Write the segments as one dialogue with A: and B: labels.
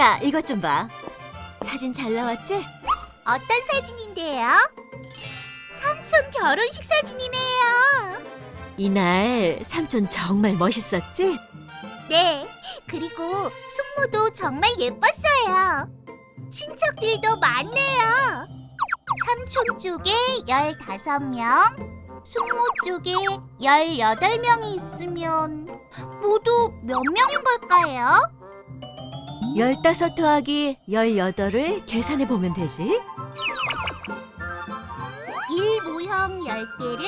A: 자, 이것 좀 봐. 사진 잘 나왔지?
B: 어떤 사진인데요? 삼촌 결혼식 사진이네요.
A: 이날 삼촌 정말 멋있었지?
B: 네, 그리고 숙모도 정말 예뻤어요. 친척들도 많네요. 삼촌 쪽에 15명, 숙모 쪽에 18명이 있으면 모두 몇 명인 걸까요?
A: 15 더하기 18을 계산해 보면 되지.
B: 1 모형 10개를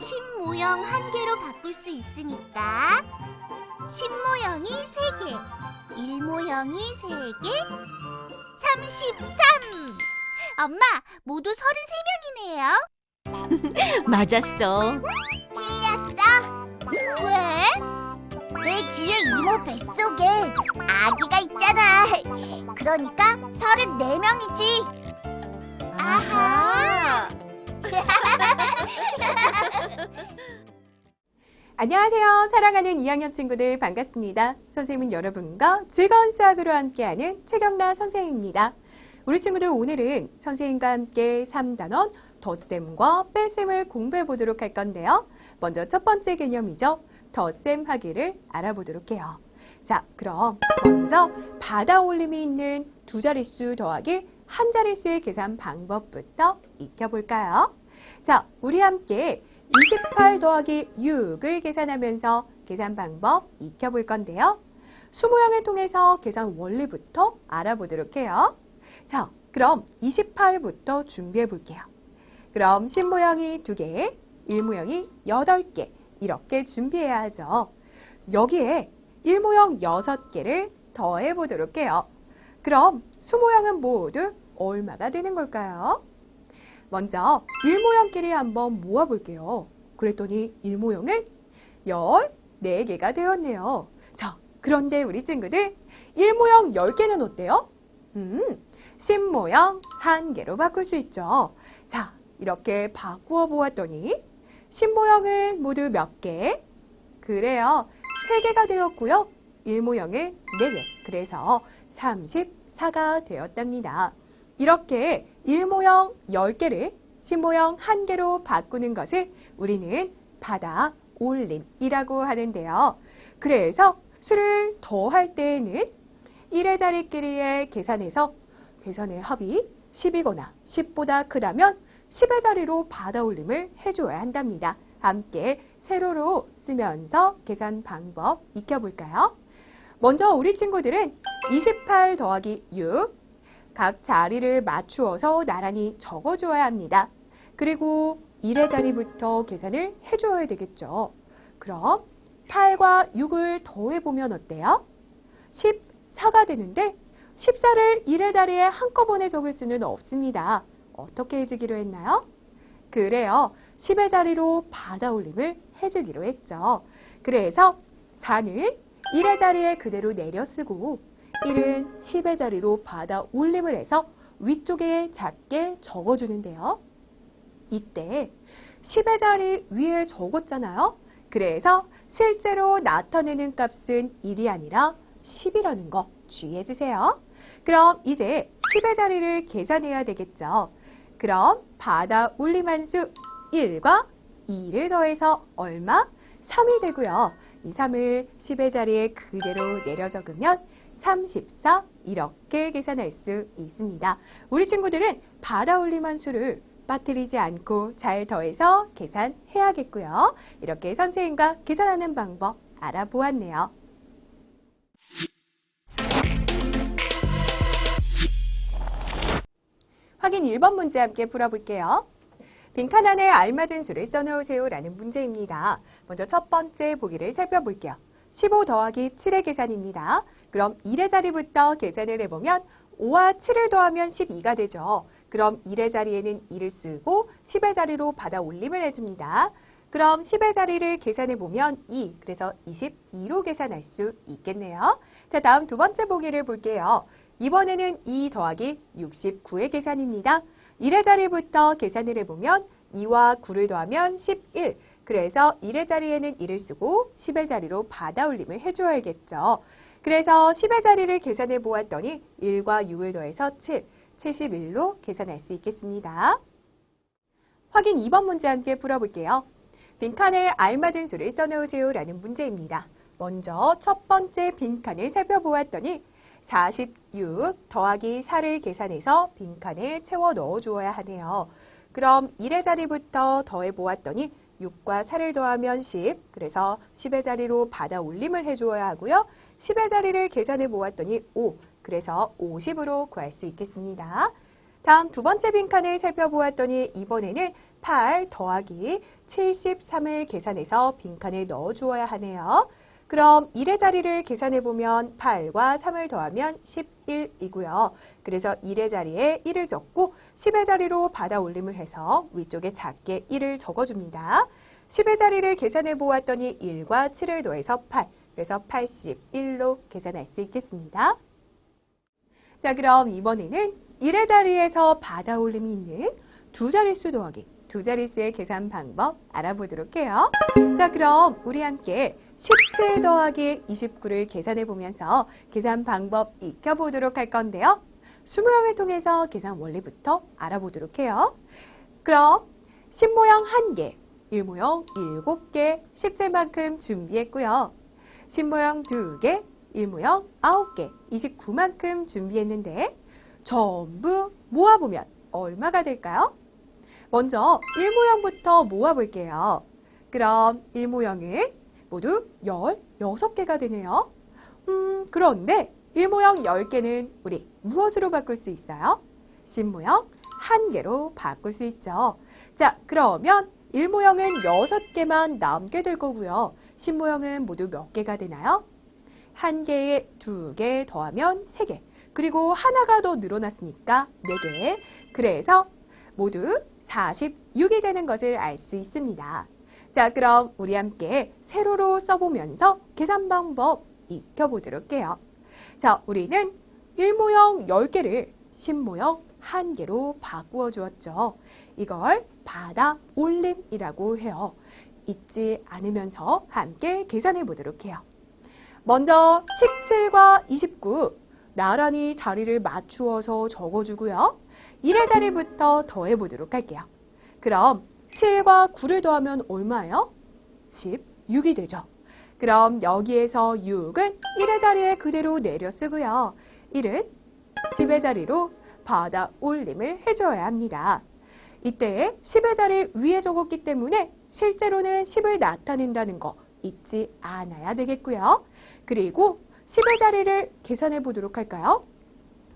B: 10 모형 1개로 바꿀 수 있으니까 10 모형이 3개, 1 모형이 3개, 33! 엄마, 모두 33명이네요.
A: 맞았어.
B: 틀렸어. 왜? 내 뒤에 이모 뱃속에 아기가 있잖아. 그러니까 34명이지. 아하.
C: 안녕하세요. 사랑하는 2학년 친구들 반갑습니다. 선생님은 여러분과 즐거운 수학으로 함께하는 최경란 선생님입니다. 우리 친구들 오늘은 선생님과 함께 3단원 덧셈과 뺄셈을 공부해 보도록 할 건데요. 먼저 첫 번째 개념이죠. 덧셈 하기를 알아보도록 해요. 자, 그럼 먼저 받아 올림이 있는 두 자릿수 더하기 한 자릿수의 계산 방법부터 익혀볼까요? 자, 우리 함께 28 더하기 6을 계산하면서 계산 방법 익혀볼 건데요. 수모형을 통해서 계산 원리부터 알아보도록 해요. 자, 그럼 28부터 준비해 볼게요. 그럼 10모형이 2개, 1모형이 8개 이렇게 준비해야 하죠. 여기에 1모형 6개를 더해 보도록 해요. 그럼 수모형은 모두 얼마가 되는 걸까요? 먼저 1모형끼리 한번 모아볼게요. 그랬더니 1모형은 14개가 되었네요. 자, 그런데 우리 친구들 1모형 10개는 어때요? 10모형 1개로 바꿀 수 있죠. 자, 이렇게 바꾸어 보았더니 10모형은 모두 몇 개? 그래요. 3개가 되었고요. 1모형은 4개. 그래서 34가 되었답니다. 이렇게 1모형 10개를 10모형 1개로 바꾸는 것을 우리는 받아 올림이라고 하는데요. 그래서 수를 더할 때에는 1의 자리끼리의 계산에서 계산의 합이 10이거나 10보다 크다면 10의 자리로 받아 올림을 해줘야 한답니다. 함께 세로로 쓰면서 계산 방법 익혀볼까요? 먼저 우리 친구들은 28 더하기 6 각 자리를 맞추어서 나란히 적어줘야 합니다. 그리고 1의 자리부터 계산을 해줘야 되겠죠. 그럼 8과 6을 더해보면 어때요? 14가 되는데 14를 1의 자리에 한꺼번에 적을 수는 없습니다. 어떻게 해주기로 했나요? 그래요. 10의 자리로 받아 올림을 해주기로 했죠. 그래서 4는 1의 자리에 그대로 내려 쓰고 1은 10의 자리로 받아 올림을 해서 위쪽에 작게 적어주는데요. 이때 10의 자리 위에 적었잖아요. 그래서 실제로 나타내는 값은 1이 아니라 10이라는 거 주의해 주세요. 그럼 이제 10의 자리를 계산해야 되겠죠. 그럼 받아 올림한 수 1과 2를 더해서 얼마? 3이 되고요. 이 3을 10의 자리에 그대로 내려 적으면 34 이렇게 계산할 수 있습니다. 우리 친구들은 받아 올림한 수를 빠뜨리지 않고 잘 더해서 계산해야겠고요. 이렇게 선생님과 계산하는 방법 알아보았네요. 확인 1번 문제 함께 풀어볼게요. 빈칸 안에 알맞은 수를 써놓으세요 라는 문제입니다. 먼저 첫 번째 보기를 살펴볼게요. 15 더하기 7의 계산입니다. 그럼 1의 자리부터 계산을 해보면 5와 7을 더하면 12가 되죠. 그럼 1의 자리에는 2를 쓰고 10의 자리로 받아 올림을 해줍니다. 그럼 10의 자리를 계산해보면 2, 그래서 22로 계산할 수 있겠네요. 자, 다음 두 번째 보기를 볼게요. 이번에는 2 더하기 69의 계산입니다. 1의 자리부터 계산을 해보면 2와 9를 더하면 11. 그래서 1의 자리에는 1을 쓰고 10의 자리로 받아 올림을 해줘야겠죠. 그래서 10의 자리를 계산해 보았더니 1과 6을 더해서 7, 71로 계산할 수 있겠습니다. 확인 2번 문제 함께 풀어볼게요. 빈칸에 알맞은 수를 써놓으세요 라는 문제입니다. 먼저 첫 번째 빈칸을 살펴보았더니 46 더하기 4를 계산해서 빈칸에 채워 넣어 주어야 하네요. 그럼 1의 자리부터 더해 보았더니 6과 4를 더하면 10, 그래서 10의 자리로 받아 올림을 해주어야 하고요. 10의 자리를 계산해 보았더니 5, 그래서 50으로 구할 수 있겠습니다. 다음 두 번째 빈칸을 살펴보았더니 이번에는 8 더하기 73을 계산해서 빈칸에 넣어 주어야 하네요. 그럼 1의 자리를 계산해보면 8과 3을 더하면 11이고요. 그래서 1의 자리에 1을 적고 10의 자리로 받아 올림을 해서 위쪽에 작게 1을 적어줍니다. 10의 자리를 계산해보았더니 1과 7을 더해서 8, 그래서 81로 계산할 수 있겠습니다. 자, 그럼 이번에는 1의 자리에서 받아 올림이 있는 두 자릿수 더하기 두 자릿수의 계산 방법 알아보도록 해요. 자, 그럼 우리 함께 17 더하기 29를 계산해 보면서 계산 방법 익혀보도록 할 건데요. 수모형을 통해서 계산 원리부터 알아보도록 해요. 그럼 10모형 1개, 1모형 7개, 17만큼 준비했고요. 10모형 2개, 1모형 9개, 29만큼 준비했는데 전부 모아보면 얼마가 될까요? 먼저 1모형부터 모아볼게요. 그럼 1모형은 모두 16개가 되네요. 그런데 1모형 10개는 우리 무엇으로 바꿀 수 있어요? 10모형 1개로 바꿀 수 있죠. 자, 그러면 1모형은 6개만 남게 될 거고요. 10모형은 모두 몇 개가 되나요? 1개에 2개 더하면 3개. 그리고 하나가 더 늘어났으니까 4개. 그래서 모두 46이 되는 것을 알 수 있습니다. 자, 그럼 우리 함께 세로로 써보면서 계산 방법 익혀보도록 해요. 자, 우리는 1모형 10개를 10모형 1개로 바꾸어 주었죠. 이걸 받아 올림이라고 해요. 잊지 않으면서 함께 계산해 보도록 해요. 먼저 17과 29 나란히 자리를 맞추어서 적어주고요. 1의 자리부터 더해보도록 할게요. 그럼 7과 9를 더하면 얼마예요? 16이 되죠. 그럼 여기에서 6은 1의 자리에 그대로 내려 쓰고요. 1은 10의 자리로 받아 올림을 해줘야 합니다. 이때 10의 자리 위에 적었기 때문에 실제로는 10을 나타낸다는 거 잊지 않아야 되겠고요. 그리고 10의 자리를 계산해 보도록 할까요?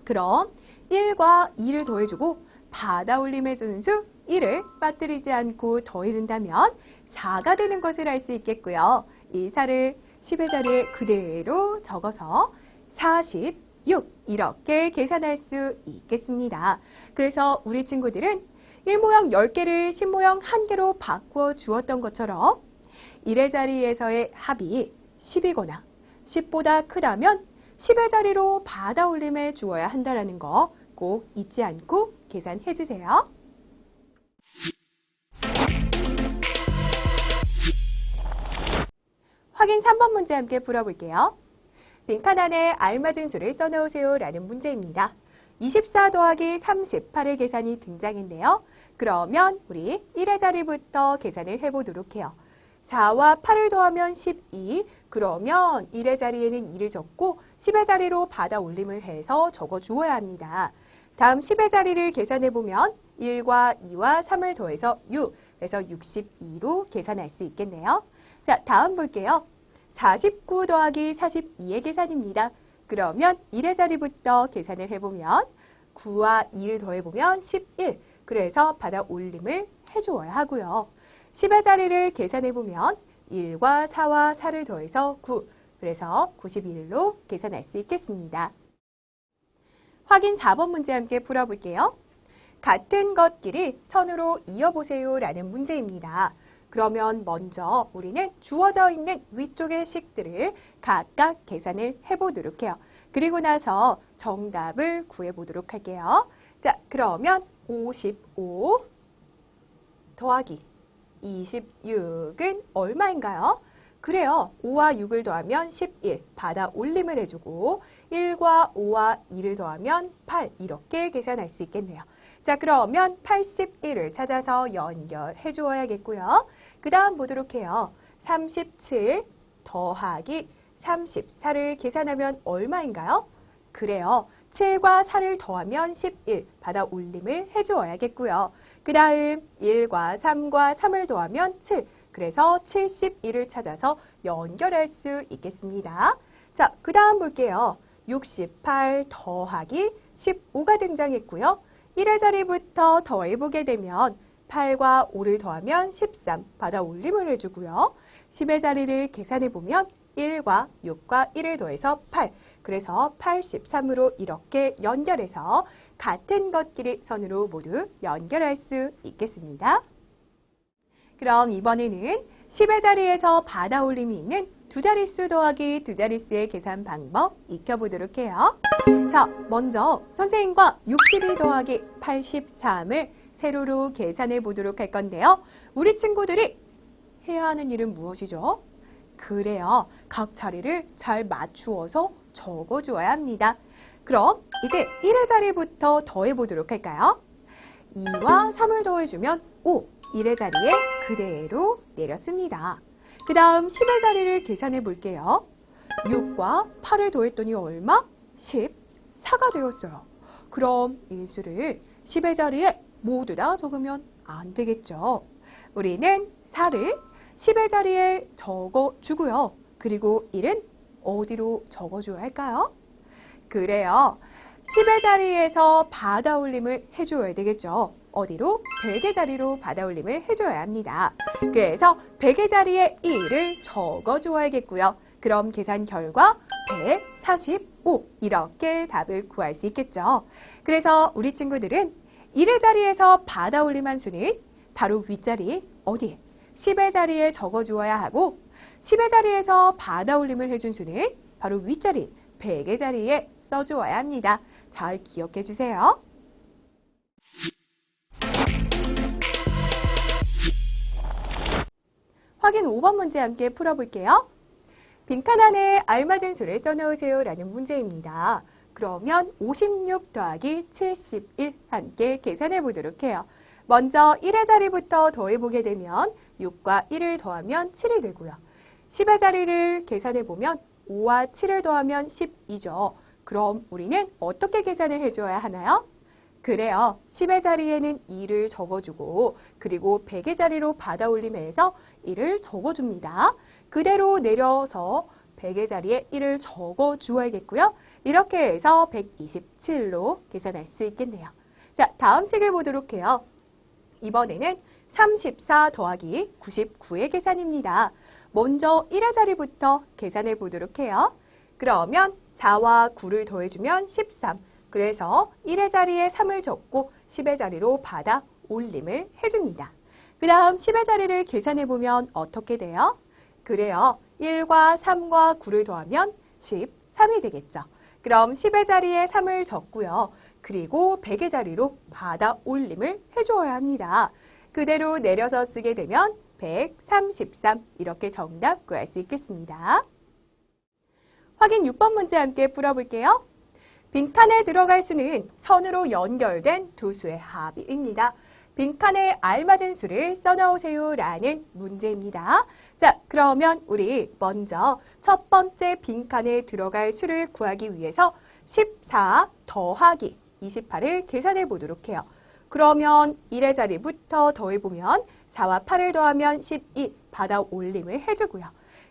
C: 그럼 1과 2를 더해주고 받아 올림해주는 수 1을 빠뜨리지 않고 더해준다면 4가 되는 것을 알 수 있겠고요. 이 4를 10의 자리에 그대로 적어서 46 이렇게 계산할 수 있겠습니다. 그래서 우리 친구들은 1모형 10개를 10모형 1개로 바꾸어 주었던 것처럼 1의 자리에서의 합이 10이거나 10보다 크다면 10의 자리로 받아 올림해 주어야 한다는 거 꼭 잊지 않고 계산해 주세요. 확인 3번 문제 함께 풀어볼게요. 빈칸 안에 알맞은 수를 써놓으세요 라는 문제입니다. 24 더하기 38의 계산이 등장했네요. 그러면 우리 1의 자리부터 계산을 해보도록 해요. 4와 8을 더하면 12, 그러면 1의 자리에는 2를 적고 10의 자리로 받아 올림을 해서 적어 주어야 합니다. 다음 10의 자리를 계산해보면 1과 2와 3을 더해서 6, 그래서 62로 계산할 수 있겠네요. 자, 다음 볼게요. 49 더하기 42의 계산입니다. 그러면 1의 자리부터 계산을 해보면 9와 2를 더해보면 11, 그래서 받아 올림을 해주어야 하고요. 10의 자리를 계산해보면 1과 4와 4를 더해서 9, 그래서 91로 계산할 수 있겠습니다. 확인 4번 문제 함께 풀어볼게요. 같은 것끼리 선으로 이어보세요 라는 문제입니다. 그러면 먼저 우리는 주어져 있는 위쪽의 식들을 각각 계산을 해보도록 해요. 그리고 나서 정답을 구해보도록 할게요. 자, 그러면 55 더하기 26은 얼마인가요? 그래요. 5와 6을 더하면 11, 받아 올림을 해주고 1과 5와 2를 더하면 8, 이렇게 계산할 수 있겠네요. 자, 그러면 81을 찾아서 연결해 주어야겠고요. 그 다음 보도록 해요. 37 더하기 34를 계산하면 얼마인가요? 그래요. 7과 4를 더하면 11, 받아 올림을 해주어야겠고요. 그 다음 1과 3과 3을 더하면 7, 그래서 71을 찾아서 연결할 수 있겠습니다. 자, 그 다음 볼게요. 68 더하기 15가 등장했고요. 1의 자리부터 더해보게 되면 8과 5를 더하면 13, 받아 올림을 해주고요. 10의 자리를 계산해보면 1과 6과 1을 더해서 8, 그래서 83으로 이렇게 연결해서 같은 것끼리 선으로 모두 연결할 수 있겠습니다. 그럼 이번에는 10의 자리에서 받아 올림이 있는 두 자릿수 더하기 두 자릿수의 계산 방법 익혀보도록 해요. 자, 먼저 선생님과 62 더하기 83을 세로로 계산해 보도록 할 건데요. 우리 친구들이 해야 하는 일은 무엇이죠? 그래요. 각 자리를 잘 맞추어서 적어주어야 합니다. 그럼 이제 1의 자리부터 더해보도록 할까요? 2와 3을 더해주면 5, 1의 자리에 그대로 내렸습니다. 그 다음 10의 자리를 계산해 볼게요. 6과 8을 더했더니 얼마? 14가 되었어요. 그럼 일수를 10의 자리에 모두 다 적으면 안 되겠죠. 우리는 4를 10의 자리에 적어주고요. 그리고 1은 어디로 적어줘야 할까요? 그래요. 10의 자리에서 받아 올림을 해줘야 되겠죠. 어디로? 100의 자리로 받아 올림을 해줘야 합니다. 그래서 100의 자리에 1을 적어줘야겠고요. 그럼 계산 결과 145, 이렇게 답을 구할 수 있겠죠. 그래서 우리 친구들은 1의 자리에서 받아 올림한 수는 바로 윗자리, 어디? 10의 자리에 적어주어야 하고 10의 자리에서 받아 올림을 해준 수는 바로 윗자리, 100의 자리에 써주어야 합니다. 잘 기억해 주세요. 확인 5번 문제 함께 풀어볼게요. 빈칸 안에 알맞은 수를 써넣으세요 라는 문제입니다. 그러면 56 더하기 71 함께 계산해 보도록 해요. 먼저 1의 자리부터 더해보게 되면 6과 1을 더하면 7이 되고요. 10의 자리를 계산해 보면 5와 7을 더하면 12죠. 그럼 우리는 어떻게 계산을 해줘야 하나요? 그래요. 10의 자리에는 2를 적어주고 그리고 100의 자리로 받아 올림해서 1을 적어줍니다. 그대로 내려서 100의 자리에 1을 적어주어야겠고요. 이렇게 해서 127로 계산할 수 있겠네요. 자, 다음 식을 보도록 해요. 이번에는 34 더하기 99의 계산입니다. 먼저 1의 자리부터 계산해 보도록 해요. 그러면 4와 9를 더해주면 13. 그래서 1의 자리에 3을 적고 10의 자리로 받아 올림을 해줍니다. 그 다음 10의 자리를 계산해보면 어떻게 돼요? 그래요. 1과 3과 9를 더하면 13이 되겠죠. 그럼 10의 자리에 3을 적고요. 그리고 100의 자리로 받아 올림을 해줘야 합니다. 그대로 내려서 쓰게 되면 133, 이렇게 정답 구할 수 있겠습니다. 확인 6번 문제 함께 풀어볼게요. 빈칸에 들어갈 수는 선으로 연결된 두 수의 합입니다. 빈칸에 알맞은 수를 써넣으세요 라는 문제입니다. 자, 그러면 우리 먼저 첫 번째 빈칸에 들어갈 수를 구하기 위해서 14 더하기 28을 계산해 보도록 해요. 그러면 1의 자리부터 더해보면 4와 8을 더하면 12, 받아 올림을 해주고요.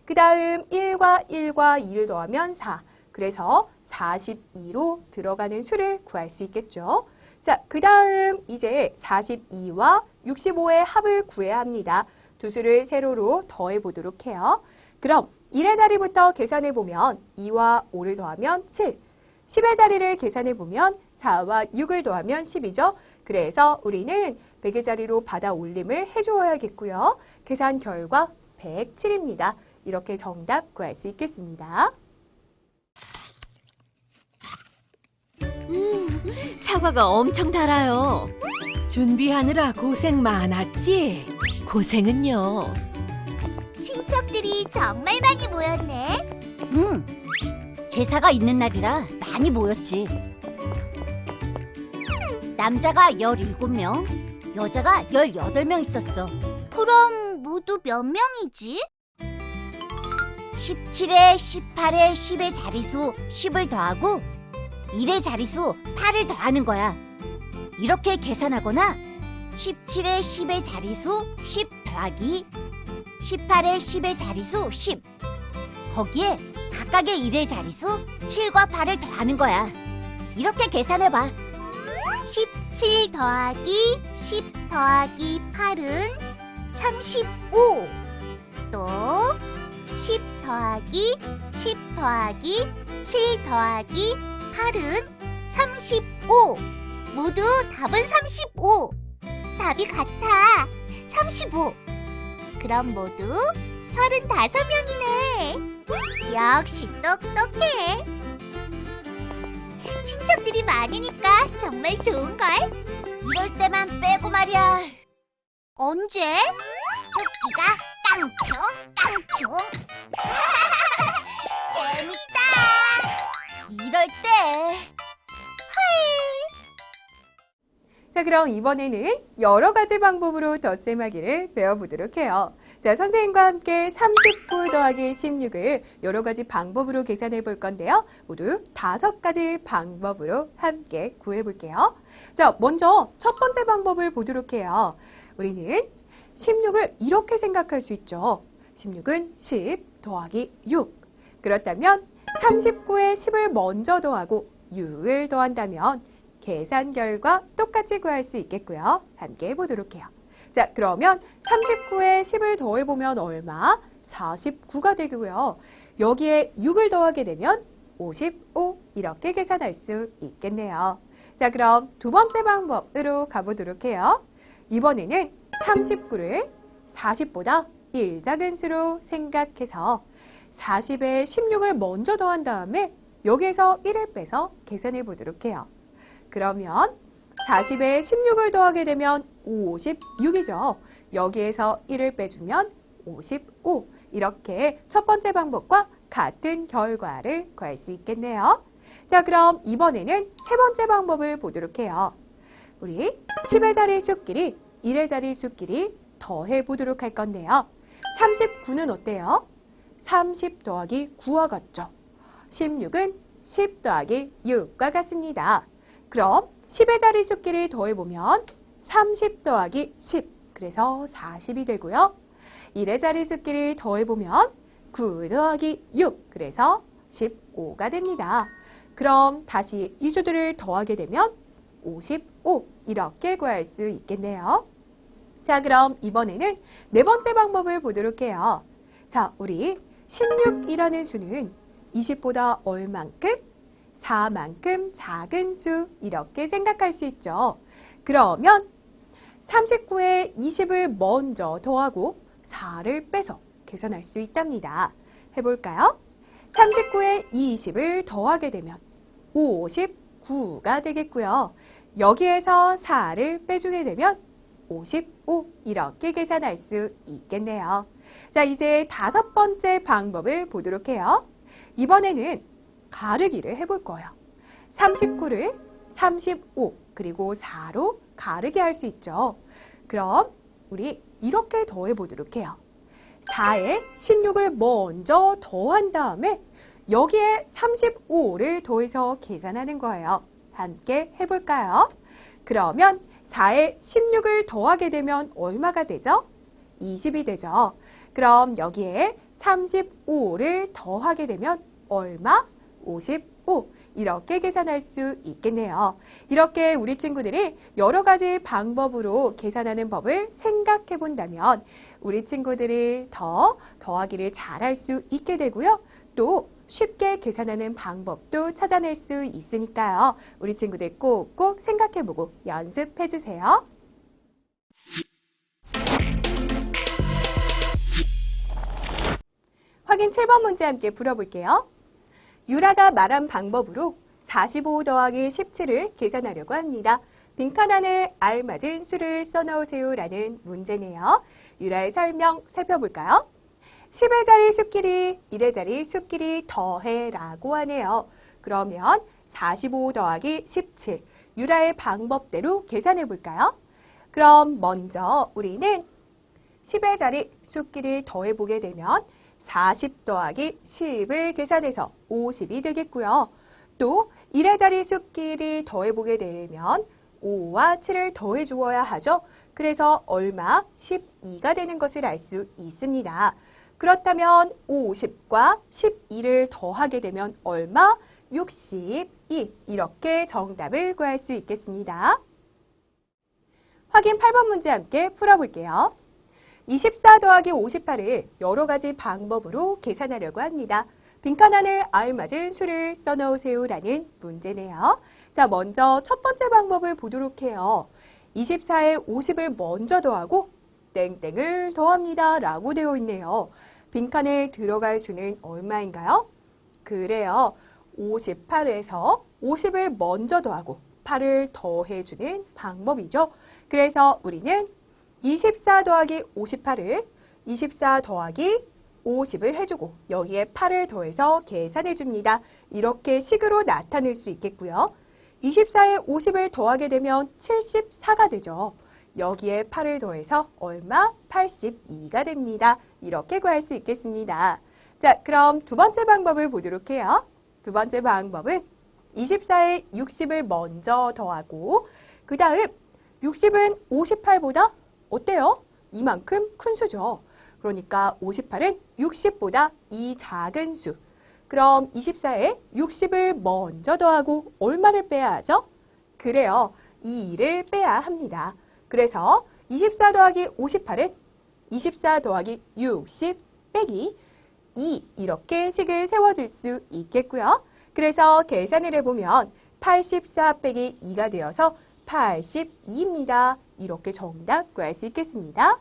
C: 그 다음 1과 2를 더하면 4, 그래서 42로 들어가는 수를 구할 수 있겠죠. 자, 그 다음 이제 42와 65의 합을 구해야 합니다. 두 수를 세로로 더해 보도록 해요. 그럼 1의 자리부터 계산해 보면 2와 5를 더하면 7, 10의 자리를 계산해 보면 4와 6을 더하면 10이죠. 그래서 우리는 100의 자리로 받아 올림을 해주어야겠고요. 계산 결과 107입니다. 이렇게 정답 구할 수 있겠습니다.
A: 사과가 엄청 달아요.
D: 준비하느라 고생 많았지?
A: 고생은요.
B: 친척들이 정말 많이 모였네.
A: 제사가 있는 날이라 많이 모였지. 남자가 17명, 여자가 18명 있었어.
B: 그럼 모두 몇 명이지?
A: 17에 18에 10의 자리수 10을 더하고 1의 자리수 8을 더하는 거야. 이렇게 계산하거나 17에 10의 자리수 10 더하기 18에 10의 자리수 10, 거기에 각각의 1의 자리수 7과 8을 더하는 거야. 이렇게 계산해봐.
B: 17 더하기 10 더하기 8은 35. 또 10 더하기 10 더하기 7 더하기 8은 35. 모두 답은 35. 답이 같아. 35. 그럼 모두 35명이네. 역시 똑똑해. 친척들이 많으니까 정말 좋은걸?
A: 이럴 때만 빼고 말이야.
B: 언제? 토끼가 깡총. 재밌다.
A: 이럴 때.
C: 자, 그럼 이번에는 여러 가지 방법으로 덧셈하기를 배워보도록 해요. 자, 선생님과 함께 39 더하기 16을 여러 가지 방법으로 계산해 볼 건데요. 모두 5가지 방법으로 함께 구해 볼게요. 자, 먼저 첫 번째 방법을 보도록 해요. 우리는 16을 이렇게 생각할 수 있죠. 16은 10 더하기 6. 그렇다면 39에 10을 먼저 더하고 6을 더한다면 계산 결과 똑같이 구할 수 있겠고요. 함께 해보도록 해요. 자, 그러면 39에 10을 더해보면 얼마? 49가 되고요. 여기에 6을 더하게 되면 55 이렇게 계산할 수 있겠네요. 자, 그럼 두 번째 방법으로 가보도록 해요. 이번에는 39를 40보다 1 작은 수로 생각해서 40에 16을 먼저 더한 다음에 여기에서 1을 빼서 계산해 보도록 해요. 그러면 40에 16을 더하게 되면 56이죠. 여기에서 1을 빼주면 55. 이렇게 첫 번째 방법과 같은 결과를 구할 수 있겠네요. 자, 그럼 이번에는 세 번째 방법을 보도록 해요. 우리 10의 자리 수끼리 1의 자리 수끼리 더해 보도록 할 건데요. 39는 어때요? 30 더하기 9와 같죠? 16은 10 더하기 6과 같습니다. 그럼 10의 자리 수끼리 더해보면 30 더하기 10, 그래서 40이 되고요. 1의 자리 수끼리 더해보면 9 더하기 6, 그래서 15가 됩니다. 그럼 다시 이 수들을 더하게 되면 55, 이렇게 구할 수 있겠네요. 자, 그럼 이번에는 네 번째 방법을 보도록 해요. 자, 우리 16이라는 수는 20보다 얼만큼? 4만큼 작은 수, 이렇게 생각할 수 있죠. 그러면 39에 20을 먼저 더하고 4를 빼서 계산할 수 있답니다. 해볼까요? 39에 20을 더하게 되면 59가 되겠고요. 여기에서 4를 빼주게 되면 55, 이렇게 계산할 수 있겠네요. 자, 이제 다섯 번째 방법을 보도록 해요. 이번에는 가르기를 해볼 거예요. 39를 35 그리고 4로 가르기 할 수 있죠. 그럼 우리 이렇게 더해 보도록 해요. 4에 16을 먼저 더한 다음에 여기에 35를 더해서 계산하는 거예요. 함께 해볼까요? 그러면 4에 16을 더하게 되면 얼마가 되죠? 20이 되죠. 그럼 여기에 35를 더하게 되면 얼마? 55. 이렇게 계산할 수 있겠네요. 이렇게 우리 친구들이 여러 가지 방법으로 계산하는 법을 생각해 본다면 우리 친구들이 더 더하기를 잘할 수 있게 되고요. 또 쉽게 계산하는 방법도 찾아낼 수 있으니까요. 우리 친구들 꼭꼭 생각해 보고 연습해 주세요. 확인 7번 문제 함께 풀어볼게요. 유라가 말한 방법으로 45 더하기 17을 계산하려고 합니다. 빈칸 안에 알맞은 수를 써넣으세요 라는 문제네요. 유라의 설명 살펴볼까요? 10의 자리 수끼리 1의 자리 수끼리 더해라고 하네요. 그러면 45 더하기 17 유라의 방법대로 계산해 볼까요? 그럼 먼저 우리는 10의 자리 수끼리 더해보게 되면 40 더하기 10을 계산해서 50이 되겠고요. 또 1의 자리 수끼리 더해보게 되면 5와 7을 더해 주어야 하죠. 그래서 얼마? 12가 되는 것을 알 수 있습니다. 그렇다면 50과 12를 더하게 되면 얼마? 62. 이렇게 정답을 구할 수 있겠습니다. 확인 8번 문제 함께 풀어볼게요. 24 더하기 58을 여러 가지 방법으로 계산하려고 합니다. 빈칸 안에 알맞은 수를 써놓으세요라는 문제네요. 자, 먼저 첫 번째 방법을 보도록 해요. 24에 50을 먼저 더하고 땡땡을 더합니다 라고 되어 있네요. 빈칸에 들어갈 수는 얼마인가요? 그래요. 58에서 50을 먼저 더하고 8을 더해주는 방법이죠. 그래서 우리는 24 더하기 58을 24 더하기 50을 해주고 여기에 8을 더해서 계산해줍니다. 이렇게 식으로 나타낼 수 있겠고요. 24에 50을 더하게 되면 74가 되죠. 여기에 8을 더해서 얼마? 82가 됩니다. 이렇게 구할 수 있겠습니다. 자, 그럼 두 번째 방법을 보도록 해요. 두 번째 방법은 24에 60을 먼저 더하고 그 다음 60은 58보다 어때요? 이만큼 큰 수죠. 그러니까 58은 60보다 이 작은 수. 그럼 24에 60을 먼저 더하고 얼마를 빼야 하죠? 그래요. 이 2를 빼야 합니다. 그래서 24 더하기 58은 24 더하기 60 빼기 2 이렇게 식을 세워줄 수 있겠고요. 그래서 계산을 해보면 84 빼기 2가 되어서 82입니다. 이렇게 정답 구할 수 있겠습니다.